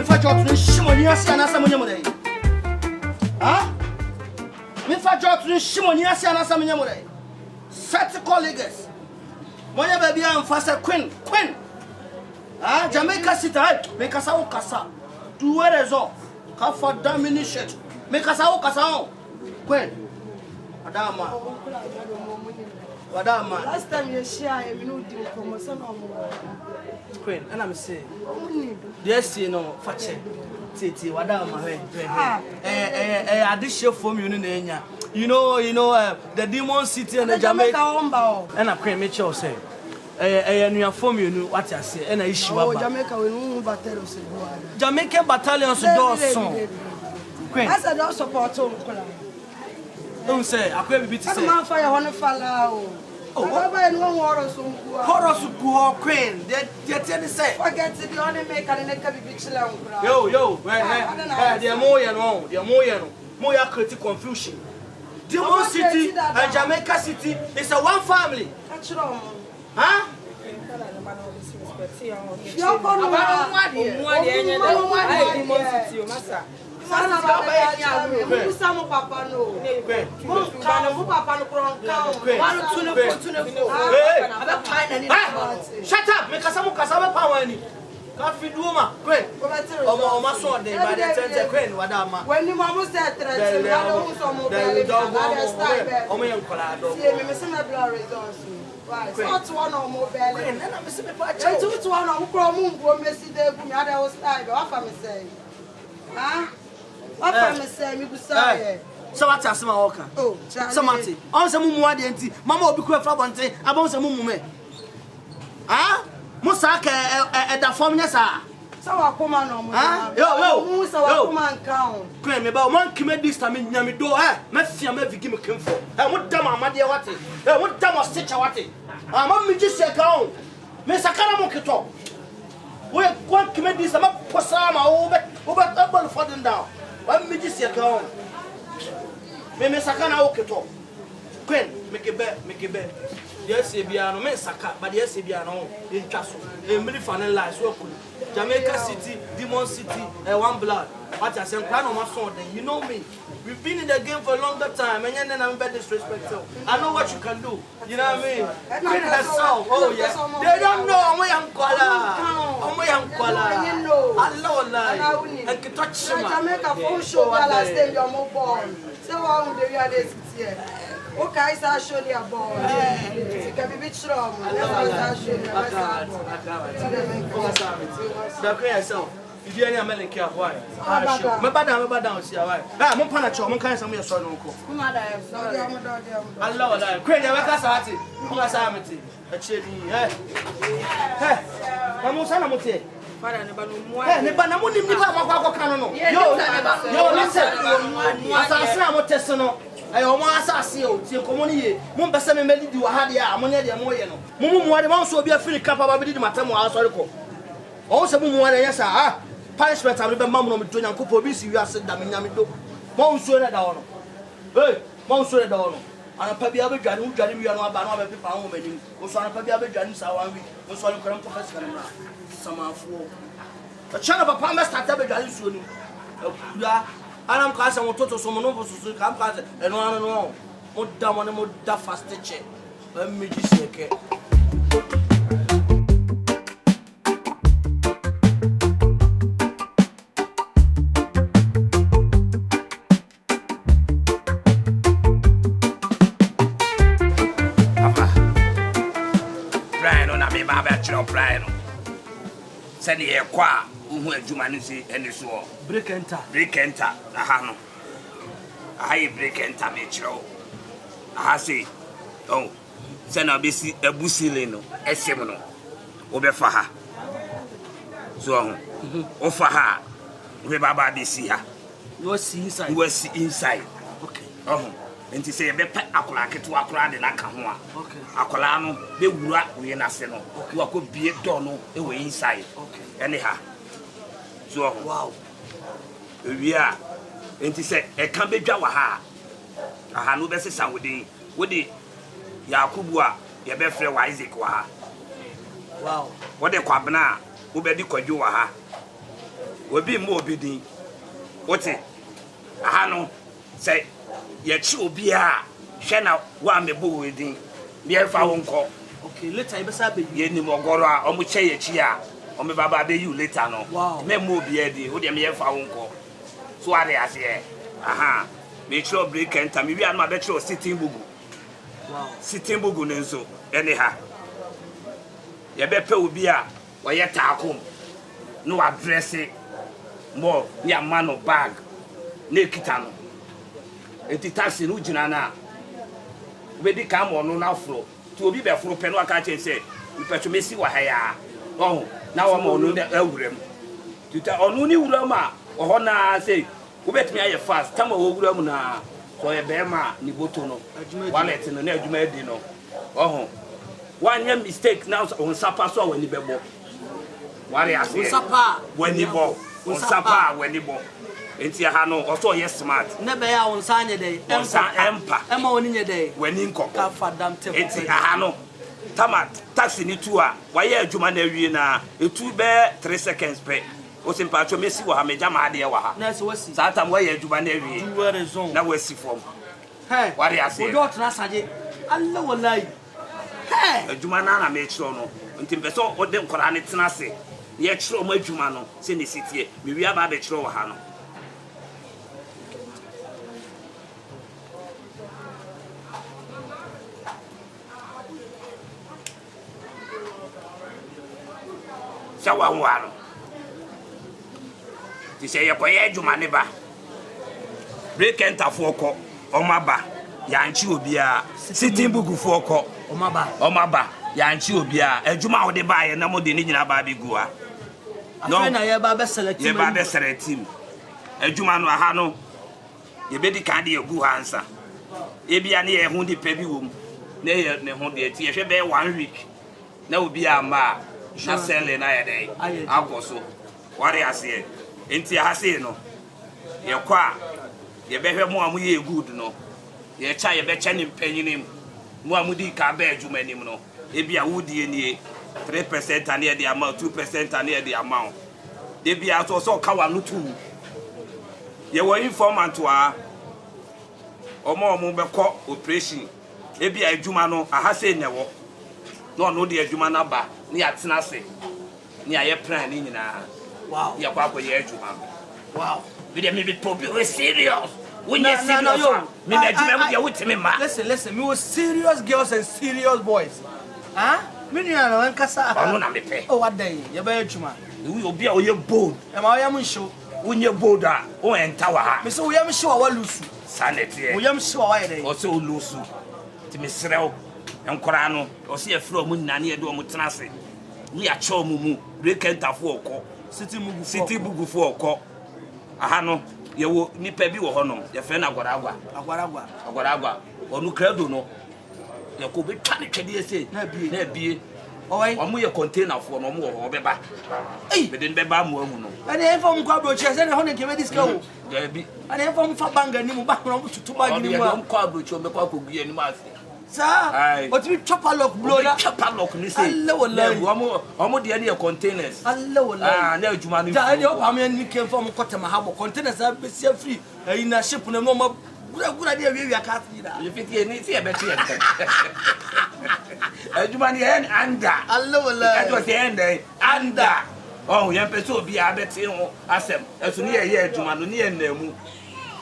me fa job to shimoni ase na samunya mo dai. Ah? Me fa job to shimoni ase na samunya mo dai. Set colleagues. Monya baby am fast queen. Ah, Jamaica City, make us all casa. Do where is all. Come for domination. Make us all casa. Queen. Madama. Last time you share, you know, the promotion of Queen, and I'm saying, yes, you know, Fache, Titi, Wadama, I did share for me in you know, the Demon City and the Jamaica, and I pray, make sure say. And you form you know what I say, and I issue about Jamaica will battle. Jamaican battalions to do song. As I don't support Don't say, I could be to say, I'm fire one follow. Oh, what about no horror Queen, they're telling say, forget to the only make and make a big long. Yo, they're more critical confusion. Demon City and Jamaica City is a one family. Huh? Shut up! Make us some power. Coffee Duma, great. Oh, my son, they by the turn queen, Wadama. When you almost said that, not one or more bad. And I'm a simple part. I took one of Chrome, Messi, the other was like, what am I saying? Huh? What am I saying? You say, so what's a small walker? Oh, somebody. On some more identity. Mamma will be quick for one thing about some woman. Ah? Musaka at the form, yes, sir. So I come on, yo, come on, count. Claim about one commit this time in Yamido, Messi, I'm never give me comfort. I won't damn my dear what it. I won't damn a stitch what it. I'm just a count. Miss Akaramoketo. We won't commit this, I'm up for some over for them down. One just a count. Miss Akanaoketo. Queen, make a bet. Yes, Ebiano, Mensaka, but yes, Ebiano, in Castle, in Milifan lies, Jamaica City, Demon City, and one blood. What I said, you know me. We've been in the game for a longer time, and then I'm very disrespectful. I know what you can do. You know what I mean? Queen herself, oh yeah. They don't know, I'm a young Kuala. I love life. And can touch him. Jamaica phone show while I stay your mobile. So how do you have this here? Okay, I show you a ball. You can be bit strong. I show you. I yourself. If you are any care why? My bad, see why. I'm panacho, I'm kind of some son uncle. I love that. Crazy, I can't say it. Kumasi, a chili, eh? I'm Musanamute. Yo, listen. I almost see you, Commonie. Mumbasam made you a hadia, Monia de Moyano. Mumu also be a free capability, Matamo, Asorico. Also, Mumu, yes, punishment. I remember Mamma between Uncle Pobisi, you are said Daminamido. Monsieur Dono. Hey, Monsieur Dono. And a Pabi Abajan, who got me on a banana people, woman, who saw a Pabi Abajan, Sawan, who saw a current professor. Some fool. A child of a palmer started Abajan soon. And I'm casting on total someone over to come and on. What damn on a more fast check. Let me just say, okay. Brian on a me, Brian. Send here, qua. Who humanity and this war. Break enter. Ahano. I break enter, Mitchell. I say, oh, send a busy a busilino, a seminal, Obefaha. So, offer her, Rebaba this year. You will see inside. You will see inside. Okay. Oh, and to say a better acolake to a crowd in Akamwa. Okay. Acolano, they will rat with an arsenal. You could be a dono away inside. Okay. Anyhow. So, wow. We are. And to say, a can be Jawaha. I have no best sound with the Yakubua, your best friend Isaac. Wow. Wow. What a quabana, who be the Kojuaha. obi mo obi din wote aha no say ye chi obi a hwe na wa mebo we din bi e fa wonko okay later e be sa be ye ni mo goro a o mo che ye chi a o me baba be you later no me mo obi e din wo de me ye fa wonko so are ase aha me chiro break enter me wi an ma be chiro sitting bugu sitting bugu nenso ene ha ye be pe obi a wo ye taakom no address mo ya mano bag na ekita no enti taxi no gina na we di ka mo no na fro ti obi be fro pe no aka che se ipecho mesi wa ha ya oh na wa mo no awuram ti ta onu ni wuram a ho na say wo betimi aye fast tama wo wuram na so ye be ma ni boto no wallet no na adwuma di no oh one mistake now on sapa so wani bebo wari ase on sapa wani bo on sapa wani bo enti ha no oto ye smart na be ya on sanye dey empa ema woni nye dey wani nko ka fadam te enti ha no tama taxi ni tu a waye adwuma na wie na etu be 3 seconds pe o simpa cho mesi wa ha meja ma ade wa ha na so wasi sa tam waye adwuma na wie na wasi from hey wari ase o do tna saje Allah wallahi hey adwuma na me chiro no nti mpeso o de nkora ne tena se ye chiro mo adwuma no se ne sitie me wi aba be chiro wa ha no sawa wano ti se ye koye adwuma ne ba break enter fo ko o ma ba ya nchi obi a sitting bugu fo ko o ma ba ya nchi obi a adwuma wo de ba ye na mo de ni nyina ba be gu a no na ye ba be select team adwuma no aha no ye be di kan de gu hansa e bia ne ye hu di pa bi wo mu na ye ne hu de ti ye hwe be 1 week na obi a ma na sele na ye dey akoso wari ase enti ahase no ye kwa ye be hwe mo amu ye good no ye cha ye be cha ni mpanyinim mo amu di ka ba adwuma nim no e bia wudi enie 3% ane ye di amount 2% ane ye di amount de bia so ka wa no tu ye wo informant wa omo be ko operation e bia adwuma no ahase ne wo no de adwuma na ba ni atena se ni aye plan ni nyina wow ya kwa ye adwuma wow we dey me be we serious when you serious me na adwuma mu dey wutimi ma listen me was serious girls and serious boys me ni na wan kasa ono na me pe oh what day ye ba adwuma we obi a oye bold e ma oya mu show unye bold a o enta wa ha me so oya mu show wa lusu sanete oya mu show wa ye dey o so lusu ti me serew enkora no o se afro mu nyina ne ye do mu tena se ni a cho mu break enter fo okọ city bugu fo okọ aha no ye wo nipa bi wo ho no ye fe na agwaragwa onu credo no ye ko be twa ne twede ese na bie oi omu ye container fo no omu wo ho beba be den beba mu amu no ane enfom kwa broche se ne ho ne kebe diska wo ya bi ane enfom fa banga ni mu ba no tutu bag ni mu a on kwa broche o me kwa kogu ni ma se sa o ti chopper lock blow na chopper lock ni say Allah wallahi omo de ne containers Allah wallahi na adwuma no ja ne o pa me ni kem fo mo kotema ha bo containers a be sia free ayi na ship na mo ma gura de wi aka fi da you fit ni see e be tie nka adwuma ni en anda Allah wallahi e do say end anda oh ye pese obi a be tie ho asem esu ni ye adwuma no ni ye na mu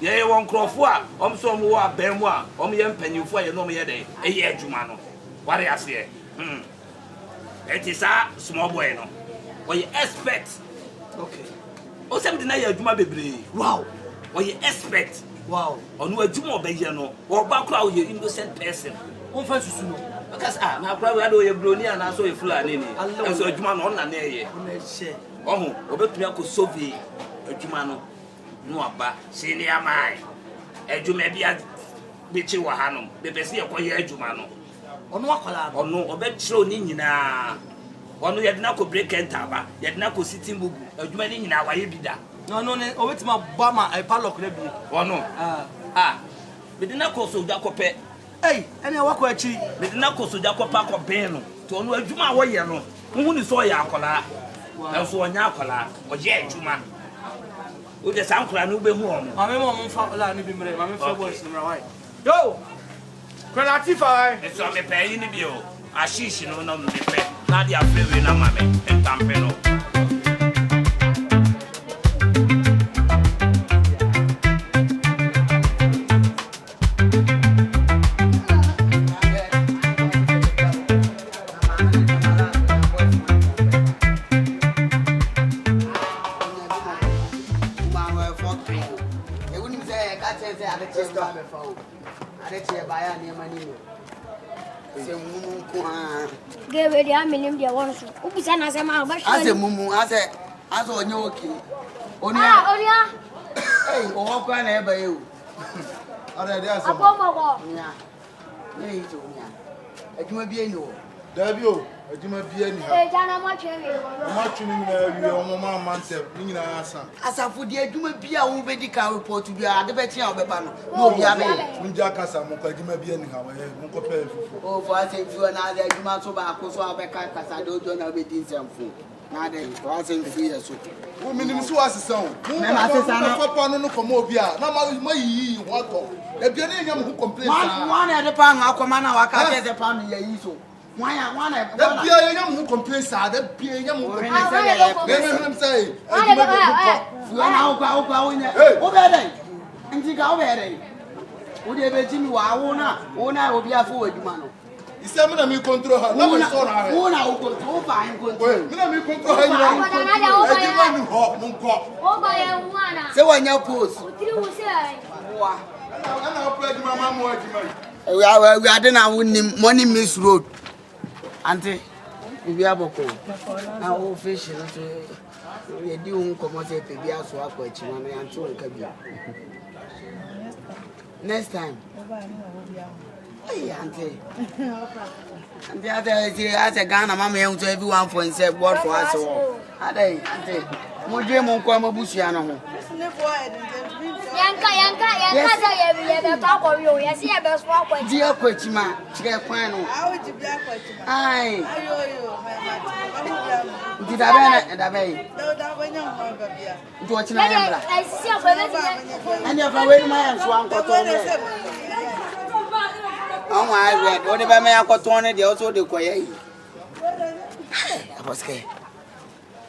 ye won krofo a omso mo wa ban mu a om ye mpanyimfo ye no mo ye dey e ye adwuma no ware ase it is a small boy no or you expect okay o sem de na ye adwuma bebre wow or you expect wow onu adwuma obaye no o ba kra o ye innocent person on fa susu no because na kra we do ye broni ana so ye fulani ni so adwuma no na na ye ohu obetumi akosovi adwuma no no aba senior man adwuma bia bechi wa hanom bepese ye koye adwuma no ono akwala no ono obetro ni nyina ono ye dina ko break enter ba ye dina ko sitting bugu adwuma ni nyina wa ye bida no ne obetima bama e padlock na bi ono bedina ko so da ko pe ene wako achi bedina ko so da ko pa ko ben no to ono adwuma wo ye no hu ni so ye akola enso onya akola o ye adwuma O de sankura no be hu omo. Mame mo fa la ni bi mre, mame fa boys ni mra why. Yo. Kwalati fa why? Eso me pe yi ni bi o. Ashishi no no me pe. Na dia frewe na mame. Entampe no. Give the aminium dear one. Who is an asema? As a mumu, as on your key. Only, hey, or can ever you. Other there's a bomb. Yeah, it may be no. Dabio, it may be any. Much in your mamma, as I put the Dumapia medical report to be at the betting of the panel. No, Jacasa, Mokajima be anyhow. Oh, for I say, if you are not there, you must tobacco, so I'll be cut as I don't know within some food. Now then, I think 3 years. Women who has a son. I said, I'm not from Mobia. No, my water. If you're young who complains, one at the pan, I'll come on, I can't get the pan here. Why I want to be a young who complains, that be a young who say, and think how very. Would you ever Jimmy Wauna will be a forward man? It's seven of me control her. No one saw her. Who will control fine. Let me control her. So when you post, we are then money miss road. Auntie, we are boko. Now, fish, we do come out a baby as well, which one and two can next time. Hey, Auntie. And the other as a Ghana, Mamma, to everyone for himself, what for us all. Are they, Auntie? More dream on Kwama Bushiano. Yanka, yes, yeah, best walk with dear Quachima, dear Quano. Aye, did I bay? Watching I see and you're away my hands one got oh, my red, whatever may I got on it, they also do quiet. I was scared.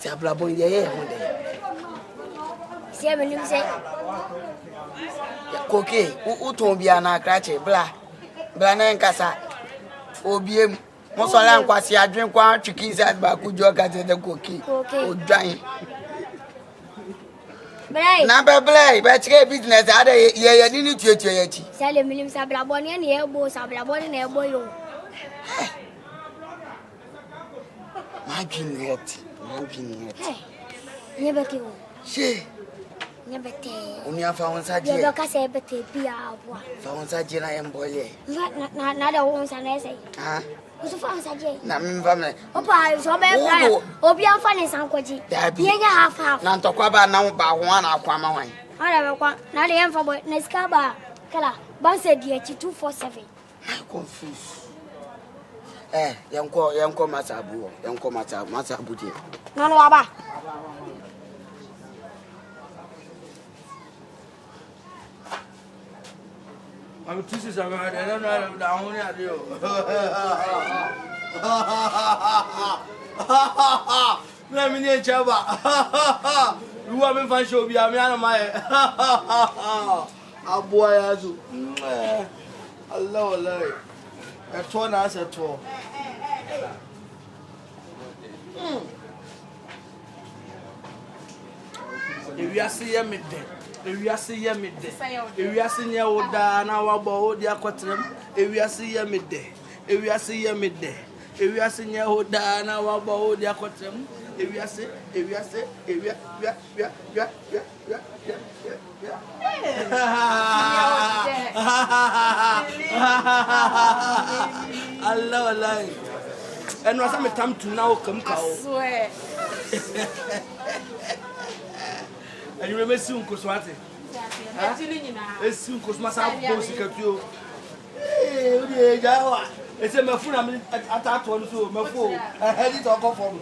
Sabla in the air one day. See, when you say, Coquet, who told me an acrache, blah, Blanan Casa, OBM, Mosalan Quasi, I drink 1 chickens at Bakujo at the cookie, or drying. Number play, but business, other year, didn't you yet? Sell a million Sablabonian elbow, Sablabon elbow. My pin never kill. She. Never take. Only I found such a cassette, but take be out. Found such a lion boy. Not a woman's an essay. Ah, who's a found such a name family. Oh, so bad. Oh, be a funny sanquaji. There be a half. Not talk about now about 1 Aquama wine. However, not the end for Nescaba. Kala, Bansa dear 247. Confused. Young Masabu, young Masabu. No, no, I'm two sisters. I don't know down here. Let me near Chaba. You want me to show me a man of my a boy as you. Allah, a torn as a tour. If you are seeing me dead. If you are seeing me there, if you are seeing your down our board, your quaterm, if you are seeing me there, if you are seeing me there, if you are seeing your down our board, your quaterm, if you are saying, if you are saying, if you Allah, and was a time to now come cow. Swear. And you remember soon, Coswati? It's soon, Cosmasa, Bosicatio. It's a mafun. I mean, at that one, so my fool. I had it all from.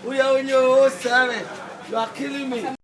We are in your seven. You are killing me.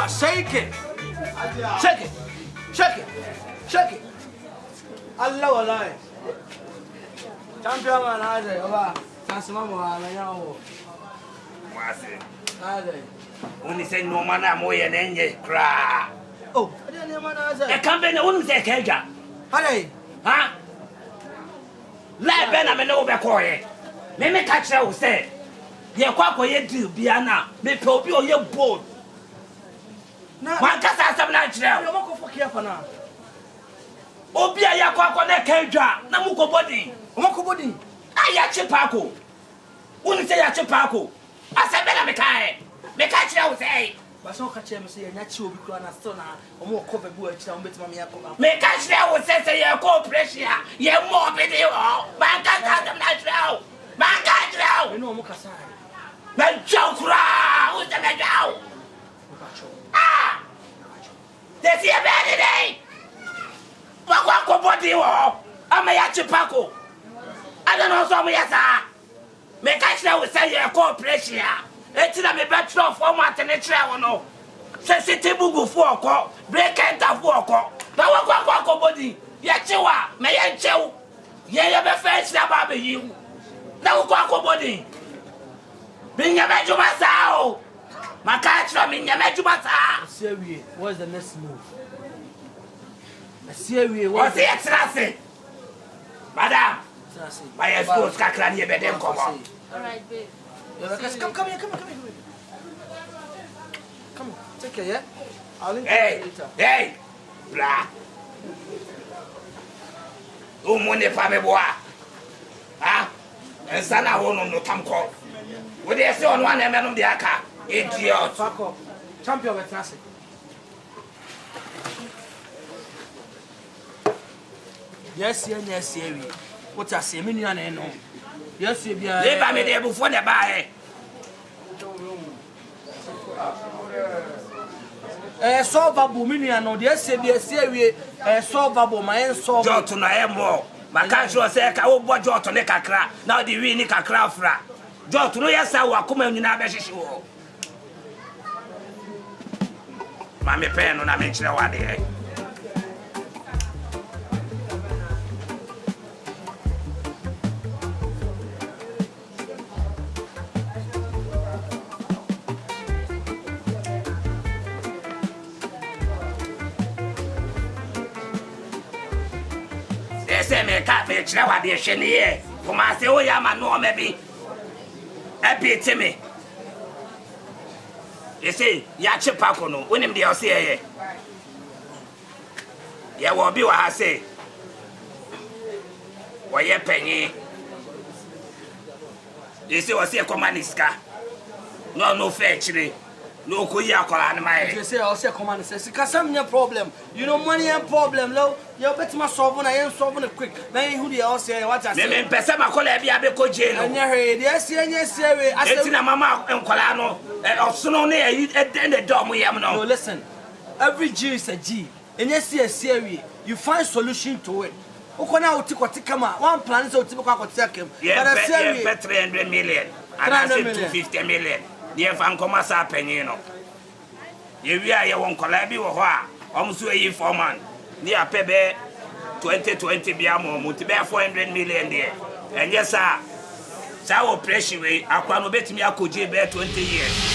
Shake it. Shake it. Shake it. Shake it. Allah wallahi. Champion man aje oba. Tasima mo amenya wo. Mwase. Aje. Uni say no man am we enye kra. Oh, ade ne man aje. E company uni say keja. Ade. Ha? La be na me no be koye. Me ka kire wo say ye kwa koye deal bia na me pe obi oye bold. Na kasa asem na kire. Yo mako fokia fa na. Obi a yakwa na kedwa na muko body. Mako body. Aya chipako. Uni say ya chipako. Asebe na me ka kire wo say. Baso ka kire me say nya chi obi kura na still na omo ko bebu a kire omo betima me yakọ. Me ka kire wo say ye ko pressure. Ye mo be dey o. Ba ka asem na kire o. Ba ka kire o. Me no omo kasa. Na chokura, o te me jaw. Ah! This year, baby day. Wako body wo. Ama ya chipako. I don't know some yes ah. Me catch now we say your cooperation. Eti na me bachelor format and try no. Say city bugu for ko, break enter for ko. Na wako body. Ya chiwa, me ya chew. Ye be first na ba be you. Na wako body. Binya mejuma sao. Makachra minya mejuma sa. Serious. What's the next move? Serious. What's the excellency? Madam. My escorts kakra ni be dem come on. All right, babe. Come here. Come on, take care, yeah? I'll link you later. Hey, blah. Money for me, boy. Ah, and Sana Hono no Tamco. Would they say on one man of the Aka? Idiot. Fuck up. Champion with Classic. Yes, what I say, million and no. Yes, you be a. They buy me there before they buy. Solvable million, no, yes, be a series, solvable, my own solvable. Jot to no more. My country say, I will watch Jot to make a crack. Now the winning a craft fra. Jot to no, yes, I will come in Nabeshi. Mammy pen on a mention of one day. Say me cat me chira de hwe ne ye Kumasi o ya ma no me bi e me you see ya chipako no wonim de o se ye ya wo bi wa ha say wo ye panyi you see o se komani ska no fair chire no ko ya kola ne mai you say o se komani say kasam nya problem you know money and problem low you bet ma solve na yen solve na quick na who dey all say what I say me pese makola bia be ko je no anya he dey say we etina mama enkola no osono na e the dom yam no. No, listen, every G is a G enya see we you find solution to it ukona utikoti kama one plan is utiko kwa kem but say we 300 million and I say 250 million dey fan komasa penyi no ye wi aye won kola bi wo ho a omso yi foreman ni apebe 2020 bia mo muti be 400 million there and yes sir operation we akwa no betimi akoje be 20 years